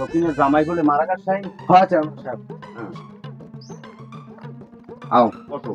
শকিনের জামাই বলে মারা গেছে। হ্যাঁ চেয়ারম্যান সাহেব। আও বসো।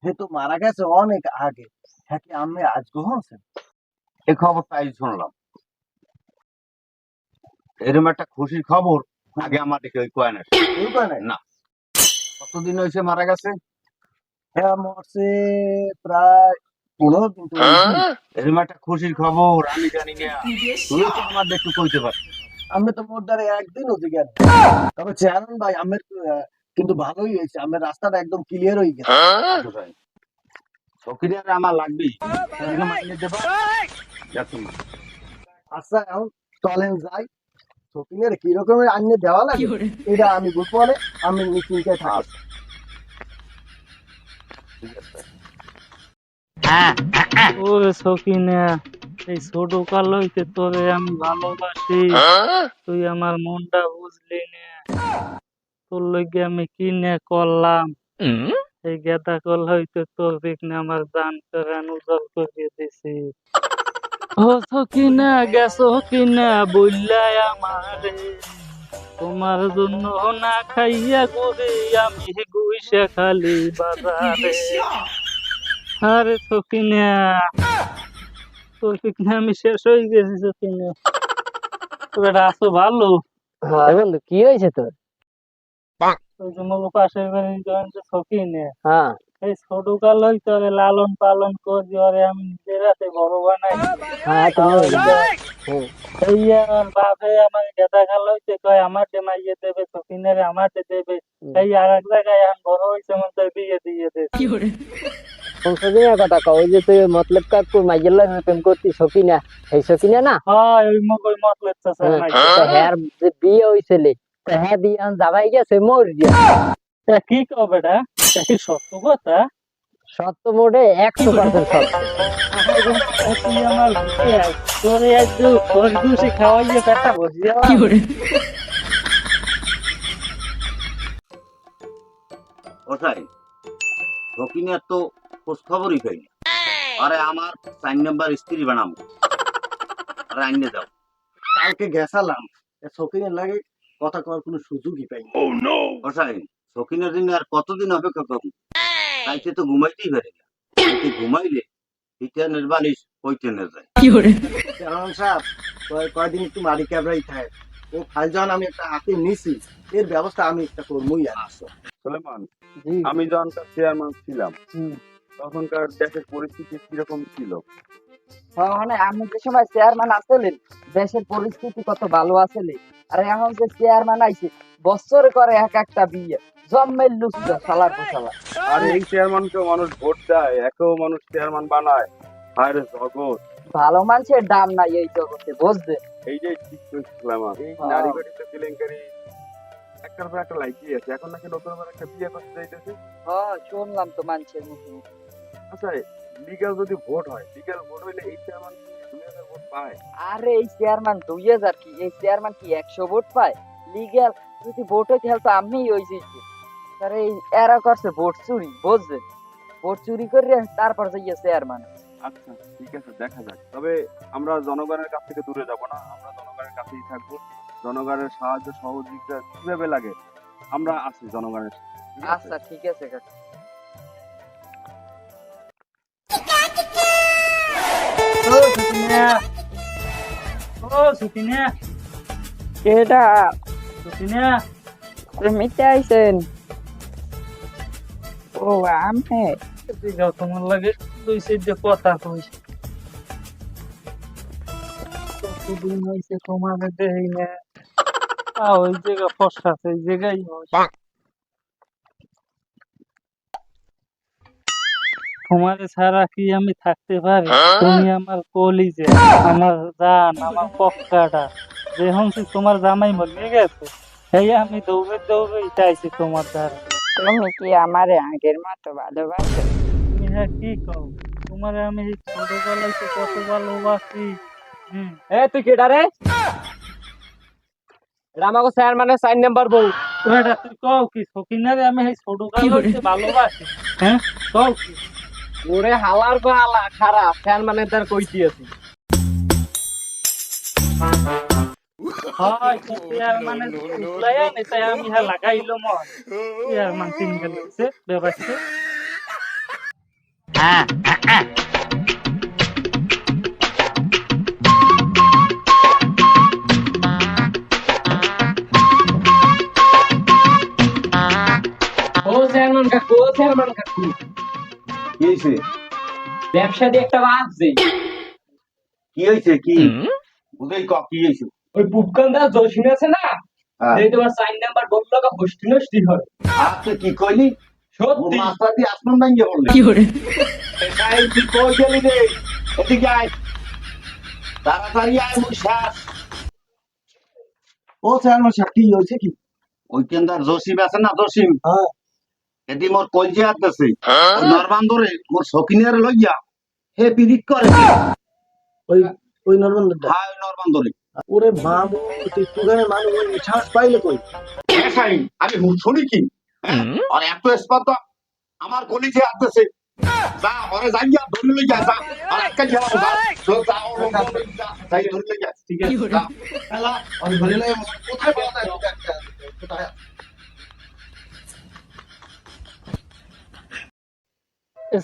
হে তো মারা গেছে অনেক আগে। হ্যাঁ কি আমি আজ হচ্ছেন? এই খবরটা আজ শুনলাম। এরকম একটা খুশির খবর আগে আমাদের কেউ কয় না। কেউ কয় নাই? না। কতদিন হয়েছে মারা গেছে? হ্যাঁ মরছে প্রায় 15 দিন তো হয়েছে। এরকম একটা খুশির খবর আমি জানি না, তুই তো আমাদের একটু কইতে পারছিস। আমি তো মোট দ্বারে একদিন অধিক আর তবে চেয়ারম্যান ভাই আমার কিন্তু ভালোই হয়েছে, আমার রাস্তাটা একদম ক্লিয়ার হয়ে গেছে। শকির আর আমার লাগবি, এরকম আইনে দেবা যাচ্ছি না। আচ্ছা এখন চলেন যাই, শপিনের কি রকমের আইনে দেওয়া লাগে এটা আমি বুঝবো না, আমি নিশ্চিন্তে থাকি। ঠিক আছে। ওরে সকিনা, এই ছোট কাল হইতে তোরে আমি ভালোবাসি, তুই আমার মনটা বুঝলি না। তোর লইগে আমি কি নে করলাম, এই গেদা কল হইতে তোর দেখনে আমার জান প্রাণ উজ্জ্বল করিয়ে দিছি। ও সকিনা গেছো কিনা বললাই আমারে, তোমার জন্য না খাইয়া ঘুরি আমি গুইসা খালি বাজারে। আরে সকিনা, তোর পিকনে আমি শেষ হয়ে গেছি সকিনা। তোর আছো ভালো? হ্যাঁ বন্ধু, কি হয়েছে তোর? ওই যে মোর পাশের বাড়ির জয়েন যে সকিনে, হ্যাঁ এই ছোট কাল হইতে ওরে লালন পালন করি, ওরে আমি নিজের হাতে বড় বানাই। হ্যাঁ তুমি হ্যাঁ এই আমার বাপে আমার গেদা কাল হইতে কয় আমার মাইয়ে দেবে, সকিনের আমার দেবে। এই আর এক জায়গায় এখন বড় হয়েছে মধ্যে বিয়ে দিয়ে দে। সংশোধনের কথা কও, ওই যে তুই মতলব কাকুর মাইয়ের লগে প্রেম করতি সকিনা, এই সকিনা না? হ্যাঁ ওই মকই মতলব চাচা হ্যাঁ, নাই। তো হ্যার যে বিয়ে হইছিল, তো হ্যাঁ বিয়ে এখন যাবাই গেছে মোর দিয়া। তা কি কও বেটা, তা কি সত্য কথা? সত্য মোড়ে 100% সত্য। তুই আমার বুঝে আয়, তোরে একটু খরগোশি খাওয়াইয়ে পেটটা বসিয়ে ওটাই শকিনের তো খোঁজ খবরই পাই না। আরে আমার 4 নাম্বার স্ত্রী বানাবো, আরে আইনে যাও। কালকে গেছালাম, শপিনের লাগে কথা কওয়ার কোনো সুযোগই পাইনি। ওটাই শকিনের দিন আর কতদিন অপেক্ষা করবো? তাইতে তো ঘুমাইতেই পারে না। তাইতে ঘুমাইলে পিটানের বালিশ পৈতেনের যায়। চেয়ারম্যান সাহেব কয়দিন একটু মারি ক্যাবরাই থাকে, ও ফাইল যখন আমি একটা হাতে নিছি এর ব্যবস্থা আমি একটা করবই। আর সুলেমান, জি আমি যখন তার চেয়ারম্যান ছিলাম হুম। তখনকার দেশের পরিস্থিতি কিরকম ছিল? মানে আমি যে সময় চেয়ারম্যান আসলেন, দেশের পরিস্থিতি কত ভালো আসলে, আর এখন যে চেয়ারম্যান আইছে বছরে করে এক একটা বিয়ে, জম্মের লুচ্চা সালার পোশালা। আর এই চেয়ারম্যানকেও মানুষ ভোট দেয়, একেও মানুষ চেয়ারম্যান বানায়। হায় রে জগৎ, ভালো মানুষের দাম নাই এই জগতে, বুঝতে? এই যে ঠিক করেছে সুলেমান, এই হ্যাঁ। নারী বাড়িতে কেলেঙ্কারি একটার পর একটা লাগিয়ে আছে। এখন নাকি নতুন করে একটা বিয়ে করতে যাইতেছে। হ্যাঁ শুনলাম তো মানুষের মুখে। আচ্ছা, লিগ্যাল যদি ভোট হয়, লিগ্যাল ভোট হইলে এই চেয়ারম্যান 2000 ভোট পায়? আরে এই চেয়ারম্যান 2000 কি, এই চেয়ারম্যান কি 100 ভোট পায়? লিগ্যাল যদি ভোট হইতে হলে তো আমি ওই যে তার এই এরা করছে ভোট চুরি, বুঝছেন? ভোট চুরি করে তারপর যাইয়া চেয়ারম্যান। আচ্ছা ঠিক আছে, দেখা যাক। তবে আমরা জনগণের কাছ থেকে দূরে যাব না, আমরা জনগণের কাছেই থাকবো। জনগণের সাহায্য সহযোগিতা কিভাবে লাগে আমরা আছি জনগণের সাথে, ঠিক আছে? আচ্ছা ঠিক আছে কাকা। ও সকিনা, ও সকিনা, কেডা সকিনা, মিটে আইছেন? ও আমি তুই যাও, তোমার লাগে দুই সাইডে কথা কইস। কতদিন হয়েছে তোমার দেই না, ওই জায়গা ফসা সেই জায়গায় তোমার ছাড়া কি আমি থাকতে পারি? তুমি আমার কলিজা, আমার জান, আমার পক্কাটা। যখন তোমার জামাই মরে গেছে, এই আমি দৌড়ে দৌড়ে চাইছি তোমার দ্বারা। তুমি কি আমারে আগের মতো ভালোবাসো? তুমি হ্যাঁ কি কও, তোমার আমি ছোটবেলায় তো কত ভালোবাসি। এ তুই কেডা রে? এটা আমাকে চেয়ারম্যানের 4 নাম্বার বউ। এটা তুই কও কি সকিনারে আমি এই ছোটবেলায় ভালোবাসি? হ্যাঁ কও কি? ওরে হালার গো হালা খারাপ চেয়ারম্যানের তার কইতি আছি। হয় তো চেয়ারম্যান উঠলাইয়া নেতায় আমি হ্যাঁ লাগাইলো মন চেয়ারম্যান সিঙ্গেল হইছে ব্যবস্থা ও চেয়ারম্যান কাকু, ও চেয়ারম্যান কাকু, কি হয়েছে? ব্যবসা দিয়ে একটা বাজছে। কি হয়েছে? কি বুঝেই ক কি হয়েছে? ওই পুপকান্দার জসিম আছে না, হ্যাঁ। এই তোমার 4 নাম্বার বললো হোস্টি নষ্টি হয়। আপনি কি কইলি? সত্যি মাস্টার দিয়ে আসমান ভাঙ্গে বললেন। এই তুই কই গেলি রে? এদিকে আয়, তাড়াতাড়ি আয়, মুই শেষ। ও চেয়ারম্যান সাহেব কি হয়েছে কি? ওই কেন্দার জসিম আছে না, জসিম, হ্যাঁ এটি মোর কলজে আসতেছে। ওই নরমান ধরে মোর শকিনের লইয়া হে পিরিত করে। ওই ওই নরবন্দরটা। হ্যাঁ, ওই নরমান ধরে। ওরে বাবু, তুই তুগানে মানুষ ওই সাহস পাইলে কই? আমি শুনি কি আর এত স্পর্ধা আমার কলিজে আসতেছে। যা ওরে যাইয়া ধরে লইয়া যা, আর একটা খেলা যা, যা ওর যাই ধরে লইয়া, ঠিক আছে? যা। খেলা আমি ধরে লাই কোথায় পাওয়া যায় দুটো একটা? কোথায়?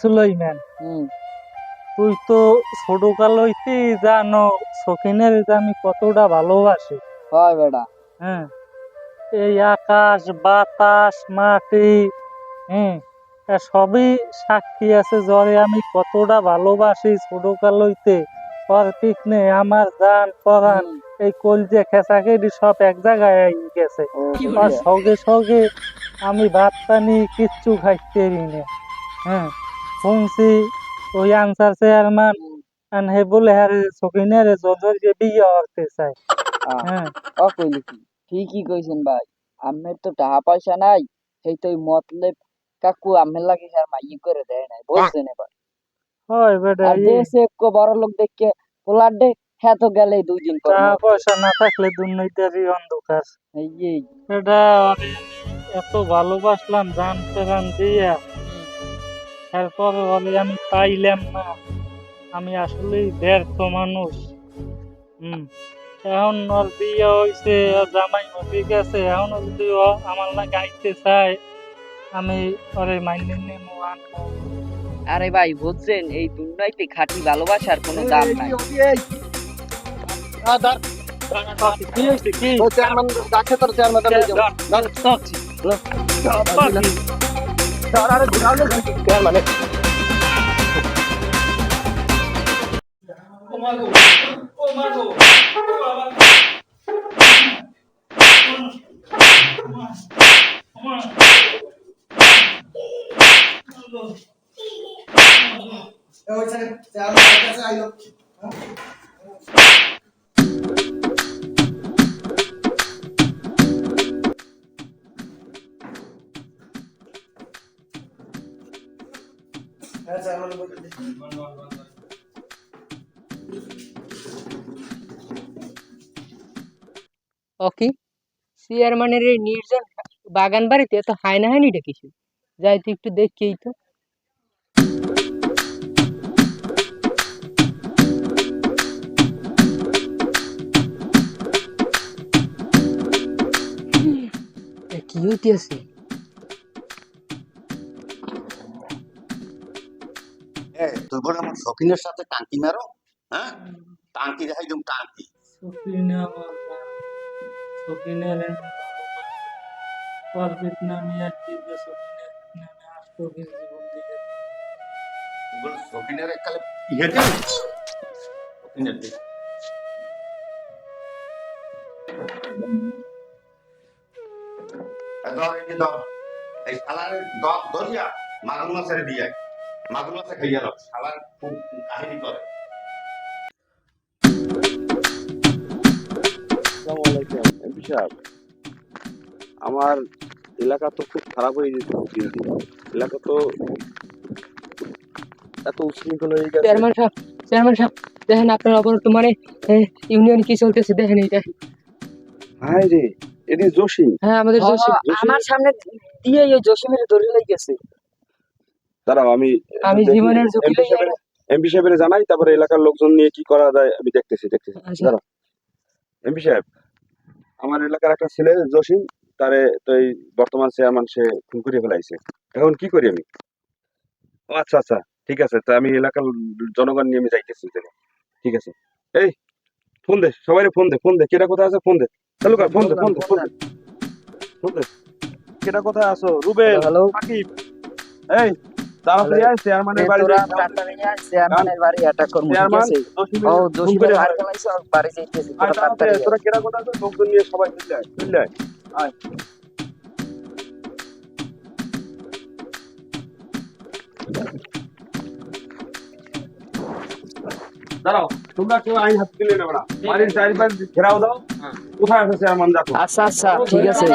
সুলাইমান তুই তো ছোট কাল হইতে জানো শখিনের যে আমি কতটা ভালোবাসি। হয় বেটা। হ্যাঁ, এই আকাশ বাতাস মাটি, হ্যাঁ, তা সবই সাক্ষী আছে জ্বরে আমি কতটা ভালোবাসি ছোট কাল হইতে। ওর পিছনে আমার জান পরাণ এই কলজে খেসাকেডি সব এক জায়গায় আই গেছে। আর সঙ্গে সঙ্গে আমি ভাত পানি কিচ্ছু খাইতে পারি না। হ্যাঁ, শুনছি ওই আনসার চেয়ারম্যান হে বলে হারে শখিনের জজরকে বিয়ে করতে চাই। হ্যাঁ, ও কইলি কি ঠিকই কইছেন ভাই, আমের তো টাকা পয়সা নাই, সেই তো মতলব কাকু আমের লাগে আর মাইয়ে করে দেয় নাই, বুঝছেন? এবার হয় বেটা, আর দেশে একটু বড় লোক দেখে পোলার ডে হ্যাঁ তো গেলেই 2 দিন পর টাকা পয়সা না থাকলে দুর্নীতিরই অন্ধকার। এই এটা আমি এত ভালোবাসলাম জান প্রাণ দিয়া, তারপরে বলে আমি পাইলাম না। আমি আসলেই ব্যর্থ মানুষ। এখন ওর বিয়ে হয়েছে, ওর জামাই হয়ে গেছে, এখন যদি ও আমার না গাইতে চায় আমি ওরে মাইনে নেবো আনবো। আরে ভাই বুঝছেন, এই দুনিয়াতে খাঁটি ভালোবাসার কোনো দাম নাই। কি হয়েছে কি? ও চেয়ারম্যান ডাকে তোর চেয়ারম্যান আরে ঘুরালো চেয়ারম্যান। ওই চেয়ারম্যান কাছে আইলো। হ্যাঁ চেয়ারম্যান বলতে দে। ওকে, চেয়ারম্যানের এই নির্জন বাগান বাড়িতে এত হাইনাহানিটা কিছু, যাই তুই একটু দেখেই তো। কি হইতেছে? তুই বলে আমার শকিনের সাথে টাঙ্কি মারো? হ্যাঁ, টাঙ্কি দেখাই তুমি টাঙ্কি। শখিনে আমার জান, শখিনের ওর বিটনামি আর কি যে শখিনের বিটনামি আষ্টকের জীবন দিকে। তুই বলে শকিনের এককালে ইয়ে দেয়, শকিনের দিকে এই শালার ধরিয়া মাগুর মাছের দিয়ে মাগুর মাছে খাইয়া রাখ, শালার খুব কাহিনী করে। আসসালামু আলাইকুম এমপি সাহেব। আমার এলাকা তো খুব খারাপ হয়ে যেতে দিন দিন। এলাকা তো এত উশৃঙ্খল হয়ে গেছে। চেয়ারম্যান সাহেব দেখেন আপনার বর্তমানে ইউনিয়ন কি চলতেছে দেখেন এইটা। হায় রে, এটি জসিম। হ্যাঁ আমাদের জসিম। আমার সামনে দিয়ে ওই জসিমের ধরে লেগেছে। দাঁড়াও, আমি জীবনের ঝুঁকি লইয়া এমপি সাহেবের জানাই, তারপরে এলাকার লোকজন নিয়ে কি করা যায় আমি দেখতেছি। আচ্ছা। দাঁড়াও এমপি সাহেব, আমার এলাকার একটা ছেলে জসিম, তারে তো এই বর্তমান চেয়ারম্যান সে খুন করে ফেলাইছে। এখন কি করি আমি? ও আচ্ছা আচ্ছা, ঠিক আছে, তা আমি এলাকার জনগণ নিয়ে আমি যাইতেছি তাহলে। ঠিক আছে, এই ফোন দে, সবাই ফোন দে, ফোন দে, কেটা কোথায় আছে ফোন দে, চালু কর, ফোন দে, ফোন দে, ফোন দে, ফোন দে, কেটা কোথায় আছো? রুবেল, হ্যালো সাকিব, এই তাড়াতাড়ি আয়, চেয়ারম্যানের বাড়ি তোরা যাই। তাড়াতাড়ি আয়, চেয়ারম্যানের বাড়ি অ্যাটাক করবো, ঠিক চেয়ারম্যান আছে? জসিমের ও খুন জসিমের করে মার ফেলাইছে। ফেলাইছে, ওর বাড়ি যাইতেছি, আয় তোরা তাড়াতাড়ি তাড়াতাড়ি আয়, তোরা কেটা কোথায় আছো? লোকজন নিয়ে সবাই চলে আয়, চলে আয়, আয়। দাঁড়াও, তোমরা কেউ আইন হাতে তুলে নেবে না, বাড়ির চারিপাশ ঘেরাও দাও। কোথায় আছে চেয়ারম্যান? দেখো। আচ্ছা আচ্ছা ঠিক আছে।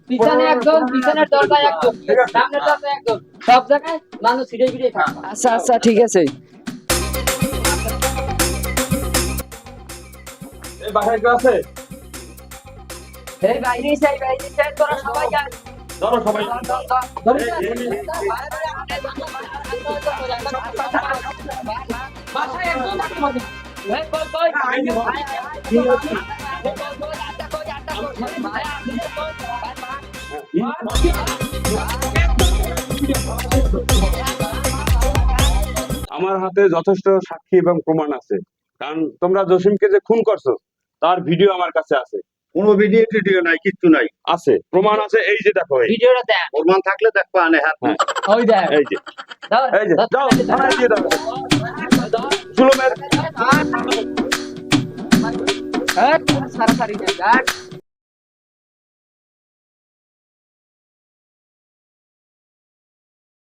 পিছনে একজন, পিছনের দরজায় একজন, ঠিক আছে। সামনের দরজায় একজন, সব জায়গায় মানুষ ছিড়ে ফিরে থাকে। আচ্ছা আচ্ছা ঠিক আছে। এই বাসায় কেউ আছে? এই বাইরে চাই, বাইরে চাই, তোরা সবাই যান। ধরো সবাই। ধরে এই, এই, এই, বাসায় একজন আক্রমণ। এই, কই, কই? আইন দিব। আমার হাতে যথেষ্ট সাক্ষী এবং প্রমাণ আছে, কারণ তোমরা জসিমকে যে খুন করছো তার ভিডিও আমার কাছে আছে। কোনো ভিডিও টিডিও নাই, কিচ্ছু নাই। আছে, প্রমাণ আছে, এই যে দেখো, এই ভিডিওটা দেখ, প্রমাণ থাকলে দেখবা আনে হাত। হ্যাঁ, ওই দেখ। এই যে, ধর, এই যে, ধর, যাও ধর, থানায় দিয়ে দাও। ধর। জুলুমের হ্যাঁ, সারাসারি দেখ,